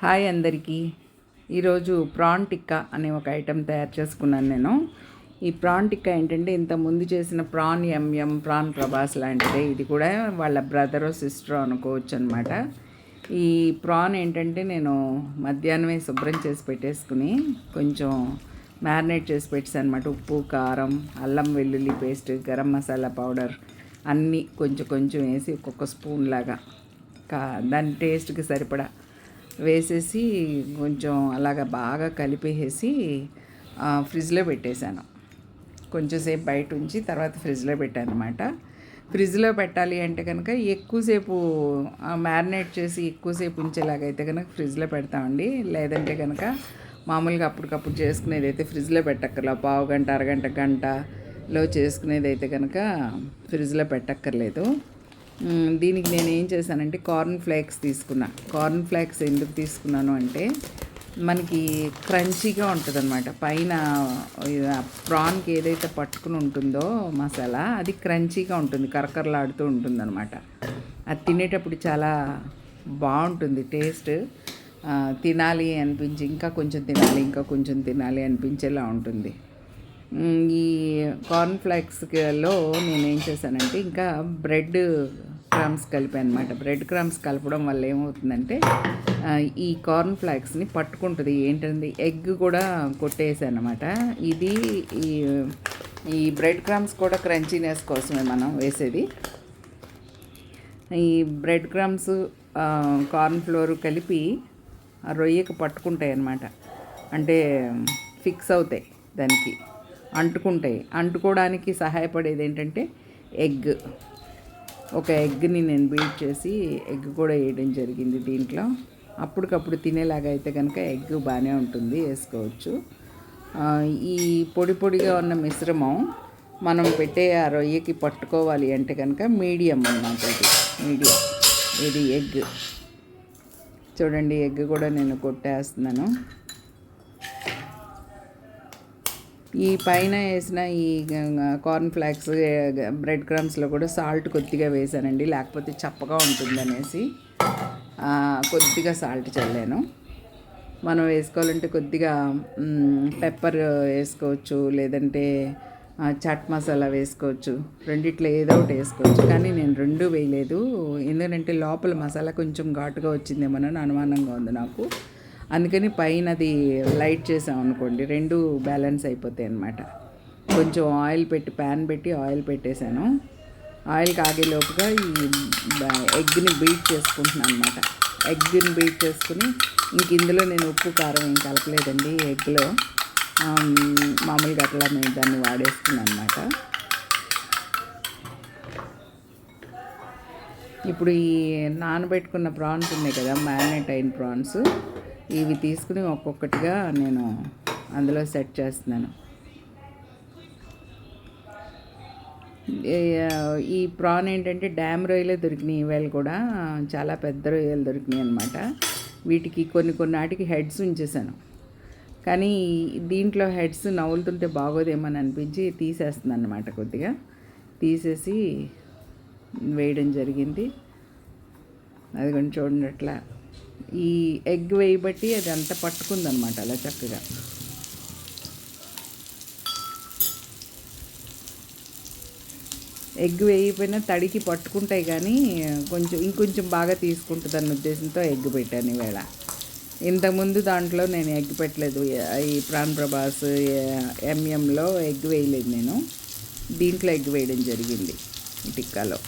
Hi అందరికీ. ఈరోజు PRAN tikka అనే ఒక ఐటెం తయారు చేసుకున్నాను నేను. ఈ ప్రాన్ టిక్కా ఏంటంటే ఇంతకుముందు చేసిన ప్రాన్ ఎంఎం, ప్రాన్ ప్రభాస్ లాంటిదే. ఇది కూడా వాళ్ళ బ్రదరో సిస్టరో అనుకోవచ్చు అనమాట. ఈ ప్రాన్ ఏంటంటే నేను మధ్యాహ్నమే శుభ్రం చేసి పెట్టేసుకుని కొంచెం మ్యారినేట్ చేసి పెట్టాను అనమాట. ఉప్పు, కారం, అల్లం వెల్లుల్లి పేస్ట్, గరం మసాలా పౌడర్ అన్నీ కొంచెం కొంచెం వేసి ఒక్కొక్క స్పూన్ లాగా దాని టేస్ట్కి సరిపడా వేసేసి కొంచెం అలాగ బాగా కలిపేసి ఫ్రిడ్జ్లో పెట్టేశాను. కొంచెంసేపు బయట ఉంచి తర్వాత ఫ్రిడ్జ్లో పెట్టాను అనమాట. ఫ్రిడ్జ్లో పెట్టాలి అంటే కనుక ఎక్కువసేపు మ్యారినేట్ చేసి ఎక్కువసేపు ఉంచేలాగైతే కనుక ఫ్రిడ్జ్లో పెడతామండి. లేదంటే కనుక మామూలుగా అప్పటికప్పుడు చేసుకునేది అయితే ఫ్రిడ్జ్లో పెట్టక్కర్లేదు. పావు గంట, అరగంట, గంటలో చేసుకునేది అయితే కనుక ఫ్రిడ్జ్లో పెట్టక్కర్లేదు. దీనికి నేను ఏం చేశానంటే కార్న్ ఫ్లేక్స్ తీసుకున్నా. కార్న్ ఫ్లేక్స్ ఎందుకు తీసుకున్నాను అంటే మనకి క్రంచీగా ఉంటుంది అనమాట. పైన ప్రాన్కి ఏదైతే పట్టుకుని ఉంటుందో మసాలా అది క్రంచీగా ఉంటుంది, కరకరలాడుతూ ఉంటుంది అనమాట. అది తినేటప్పుడు చాలా బాగుంటుంది టేస్ట్. తినాలి అనిపించి ఇంకా కొంచెం తినాలి అనిపించేలా ఉంటుంది. ఈ కార్న్ ఫ్లేక్స్లో నేనేం చేశానంటే ఇంకా బ్రెడ్ క్రమ్స్ కలిపాను అనమాట. బ్రెడ్ క్రమ్స్ కలపడం వల్ల ఏమవుతుందంటే ఈ కార్న్ ఫ్లేక్స్ని పట్టుకుంటుంది. ఏంటంటే ఎగ్ కూడా కొట్టేసాను అనమాట. ఇది ఈ బ్రెడ్ క్రమ్స్ కూడా క్రంచీనెస్ కోసమే మనం వేసేది. ఈ బ్రెడ్ క్రమ్స్ కార్న్ ఫ్లోర్ కలిపి ఆ రొయ్యకు పట్టుకుంటాయి అన్నమాట. అంటే ఫిక్స్ అవుతాయి, దానికి అంటుకుంటాయి. అంటుకోవడానికి సహాయపడేది ఏంటంటే ఎగ్. ఒక ఎగ్ని నేను బీట్ చేసి ఎగ్ కూడా వేయడం జరిగింది దీంట్లో. అప్పటికప్పుడు తినేలాగా అయితే కనుక ఎగ్ బాగానే ఉంటుంది, వేసుకోవచ్చు. ఈ పొడి పొడిగా ఉన్న మిశ్రమం మనం పెట్టే ఆ రొయ్యకి పట్టుకోవాలి అంటే కనుక మీడియం అన్నమాట. ఇది ఎగ్ చూడండి. ఎగ్ కూడా నేను కొట్టేస్తున్నాను. ఈ పైన వేసిన ఈ కార్న్ ఫ్లేక్స్ బ్రెడ్ క్రమ్స్లో కూడా సాల్ట్ కొద్దిగా వేసానండి, లేకపోతే చప్పగా ఉంటుంది అనేసి కొద్దిగా సాల్ట్ చల్లాను. మనం వేసుకోవాలంటే కొద్దిగా పెప్పర్ వేసుకోవచ్చు, లేదంటే చాట్ మసాలా వేసుకోవచ్చు. రెండిట్లో ఏదో ఒకటి వేసుకోవచ్చు. కానీ నేను రెండు వేయలేదు, ఎందుకంటే లోపల మసాలా కొంచెం ఘాటుగా వచ్చిందేమోనని అనుమానంగా ఉంది నాకు. అందుకని పైన అది లైట్ చేసాం అనుకోండి, రెండు బ్యాలెన్స్ అయిపోతాయి అన్నమాట. కొంచెం ఆయిల్ పెట్టి ప్యాన్ పెట్టి ఆయిల్ పెట్టేశాను. ఆయిల్ కాగేలోపుగా ఈ ఎగ్ని బీట్ చేసుకుంటున్నాను అనమాట. ఎగ్ని బీట్ చేసుకుని ఇంక ఇందులో నేను ఉప్పు కారం ఏం కలపలేదండి. ఎగ్లో మామూలుగా అట్లా నేను దాన్ని వాడేసుకున్నాను అనమాట. ఇప్పుడు ఈ నానబెట్టుకున్న ప్రాన్స్ ఉన్నాయి కదా, మ్యారినేట్ అయిన ప్రాన్స్, ఇవి తీసుకుని ఒక్కొక్కటిగా నేను అందులో సెట్ చేస్తున్నాను. ఈ ప్రాన్ ఏంటంటే డ్యామ్ రొయ్యలే దొరికినాయి ఈవేళ కూడా, చాలా పెద్ద రొయ్యలు దొరికినాయి అనమాట. వీటికి కొన్నాటికి హెడ్స్ ఉంచేసాను, కానీ దీంట్లో హెడ్స్ నవ్వులుతుంటే బాగోదేమని అనిపించి తీసేస్తున్నాను అనమాట. కొద్దిగా తీసేసి వేయడం జరిగింది. అది కొంచెం చూడండి అట్లా ఈ ఎగ్ వేయబట్టి అది అంతా పట్టుకుందనమాట అలా చక్కగా. ఎగ్ వేయకపోయినా తడికి పట్టుకుంటాయి, కానీ ఇంకొంచెం బాగా తీసుకుంటుంది అన్న ఉద్దేశంతో ఎగ్ పెట్టాను ఈవేళ. ఇంతకుముందు దాంట్లో నేను ఎగ్ పెట్టలేదు. ఈ ప్రాన్ ప్రభాస్ ఎంఎంలో ఎగ్ వేయలేదు నేను, దీంట్లో ఎగ్ వేయడం జరిగింది ఈ టిక్కాలో.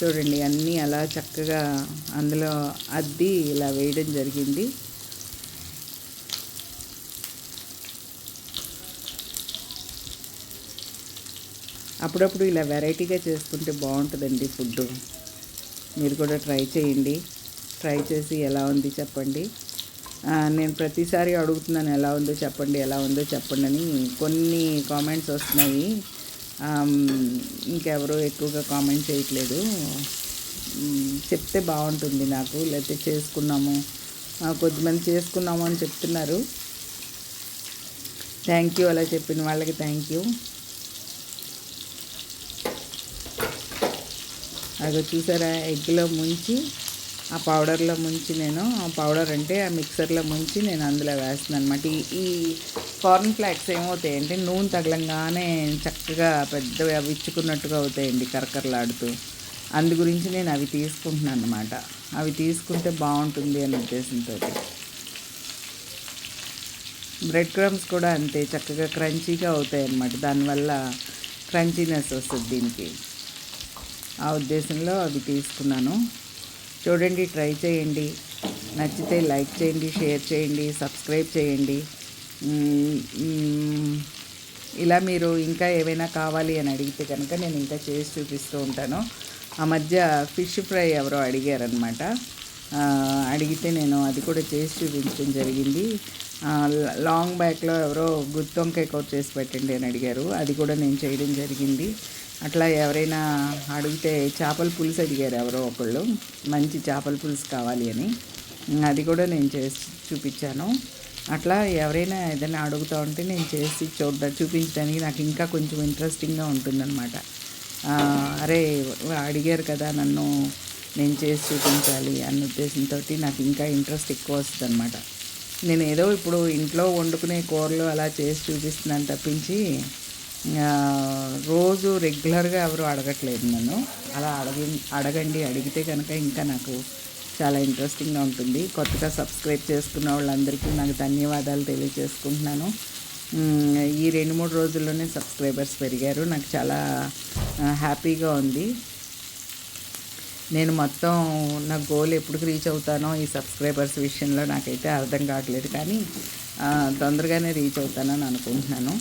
చూడండి అన్నీ అలా చక్కగా అందులో అద్ది ఇలా వేయడం జరిగింది. అప్పుడప్పుడు ఇలా వెరైటీగా చేసుకుంటే బాగుంటుందండి ఫుడ్. మీరు కూడా ట్రై చేయండి. ట్రై చేసి ఎలా ఉంది చెప్పండి. నేను ప్రతిసారి అడుగుతున్నాను ఎలా ఉందో చెప్పండి అని. కొన్ని కామెంట్స్ వస్తున్నాయి, ఇంకెవరో ఎక్కువగా కామెంట్ చేయట్లేదు. చెప్తే బాగుంటుంది నాకు. లేకపోతే కొద్దిమంది చేసుకున్నాము అని చెప్తున్నారు. థ్యాంక్ యూ, అలా చెప్పిన వాళ్ళకి థ్యాంక్ యూ. అదో చూసారా, ఎగ్లో ముంచి ఆ పౌడర్లో ముంచి నేను పౌడర్ అంటే ఆ మిక్సర్లో ముంచి నేను అందులో వేస్తున్నాను అనమాట. ఈ కార్న్ ఫ్లాక్స్ ఏమవుతాయంటే నూనె తగలంగానే చక్కగా పెద్దగా విచ్చుకున్నట్టుగా అవుతాయండి కరకరలాడుతూ. అందు గురించి నేను అవి తీసుకుంటున్నాను అనమాట. అవి తీసుకుంటే బాగుంటుంది అనే ఉద్దేశంతో. బ్రెడ్ క్రమ్స్ కూడా అంతే చక్కగా క్రంచీగా అవుతాయి అన్నమాట. దానివల్ల క్రంచీనెస్ వస్తుంది దీనికి. ఆ ఉద్దేశంలో అవి తీసుకున్నాను. చూడండి, ట్రై చేయండి. నచ్చితే లైక్ చేయండి, షేర్ చేయండి, సబ్స్క్రైబ్ చేయండి. ఇలా మీరు ఇంకా ఏవైనా కావాలి అని అడిగితే కనుక నేను ఇంకా చేసి చూపిస్తూ ఉంటాను. ఆ మధ్య ఫిష్ ఫ్రై ఎవరో అడిగారనమాట. అడిగితే నేను అది కూడా చేసి చూపించడం జరిగింది. లాంగ్ బ్యాక్లో ఎవరో గుత్తొంకాయ కూర చేసి పెట్టండి అని అడిగారు. అది కూడా నేను చేయడం జరిగింది. అట్లా ఎవరైనా అడిగితే చేపల పులుసు అడిగారు ఎవరో ఒకళ్ళు, మంచి చేపల పులుసు కావాలి అని. అది కూడా నేను చేసి చూపించాను. అట్లా ఎవరైనా ఏదైనా అడుగుతూ ఉంటే నేను చేసి చూపించడానికి నాకు ఇంకా కొంచెం ఇంట్రెస్టింగ్గా ఉంటుందన్నమాట. అరే అడిగారు కదా నన్ను, నేను చేసి చూపించాలి అన్న ఉద్దేశంతో నాకు ఇంకా ఇంట్రెస్ట్ ఎక్కువ వస్తుంది అనమాట. నేను ఏదో ఇప్పుడు ఇంట్లో వండుకునే కూరలు అలా చేసి చూపిస్తున్నాను తప్పించి రోజు రెగ్యులర్గా ఎవరు అడగట్లేదు నన్ను. అలా అడగండి, అడిగితే కనుక ఇంకా నాకు చాలా ఇంట్రెస్టింగ్గా ఉంటుంది. కొత్తగా సబ్స్క్రైబ్ చేసుకున్న వాళ్ళందరికీ నాకు ధన్యవాదాలు తెలియజేసుకుంటున్నాను. ఈ 2-3 రోజుల్లోనే సబ్స్క్రైబర్స్ పెరిగారు. నాకు చాలా హ్యాపీగా ఉంది. నేను మొత్తం నా గోల్ ఎప్పుడు రీచ్ అవుతానో ఈ సబ్స్క్రైబర్స్ విషయంలో నాకైతే అర్థం కావట్లేదు, కానీ తొందరగానే రీచ్ అవుతానని అనుకుంటున్నాను.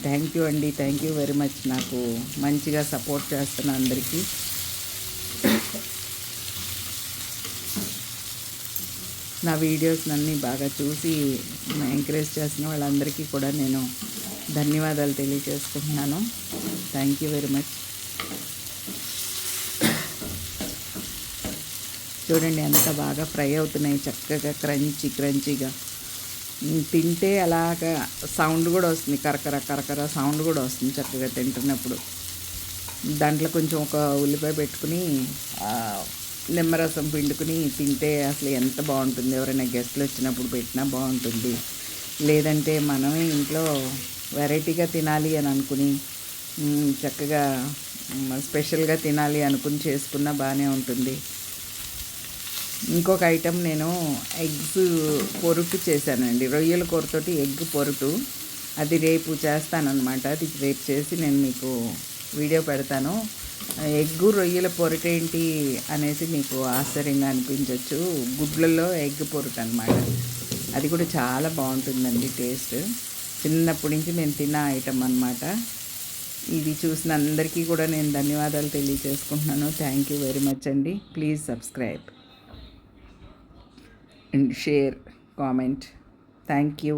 థ్యాంక్ యూ అండి, థ్యాంక్ యూ వెరీ మచ్. నాకు మంచిగా సపోర్ట్ చేస్తున్న అందరికీ. నా వీడియోస్ అన్నీ బాగా చూసి ఎంకరేజ్ చేసిన వాళ్ళందరికీ కూడా నేను ధన్యవాదాలు తెలియజేసుకుంటున్నాను. Thank you very much. చూడండి ఎంత బాగా ఫ్రై అవుతున్నాయి, చక్కగా క్రంచీగా. తింటే అలాగా సౌండ్ కూడా వస్తుంది, కరకర సౌండ్ కూడా వస్తుంది చక్కగా తింటున్నప్పుడు. దాంట్లో కొంచెం ఒక ఉల్లిపాయ పెట్టుకుని నిమ్మరసం పిండుకుని తింటే అసలు ఎంత బాగుంటుంది. ఎవరైనా గెస్ట్లు వచ్చినప్పుడు పెట్టినా బాగుంటుంది. లేదంటే మనమే ఇంట్లో వెరైటీగా తినాలి అని అనుకుని చక్కగా స్పెషల్గా తినాలి అనుకుని చేసుకున్నా బాగానే ఉంటుంది. ఇంకొక ఐటెం నేను ఎగ్స్ పొరుటు చేశానండి, రొయ్యల కూరతోటి ఎగ్ పొరుటు. అది రేపు చేస్తానన్నమాట. అది రేపు చేసి నేను మీకు వీడియో పెడతాను. ఎగ్గు రొయ్యల పొరుటు ఏంటి అనేసి మీకు ఆశ్చర్యంగా అనిపించవచ్చు. గుడ్లలో ఎగ్ పొరుటు అనమాట. అది కూడా చాలా బాగుంటుందండి టేస్ట్. చిన్నప్పటి నుంచి నేను తిన్న ఐటమ్ అనమాట. ఇది చూసిన అందరికీ కూడా నేను ధన్యవాదాలు తెలియజేసుకుంటున్నాను. థ్యాంక్ యూ వెరీ మచ్ అండి. Please subscribe and share, comment. Thank you.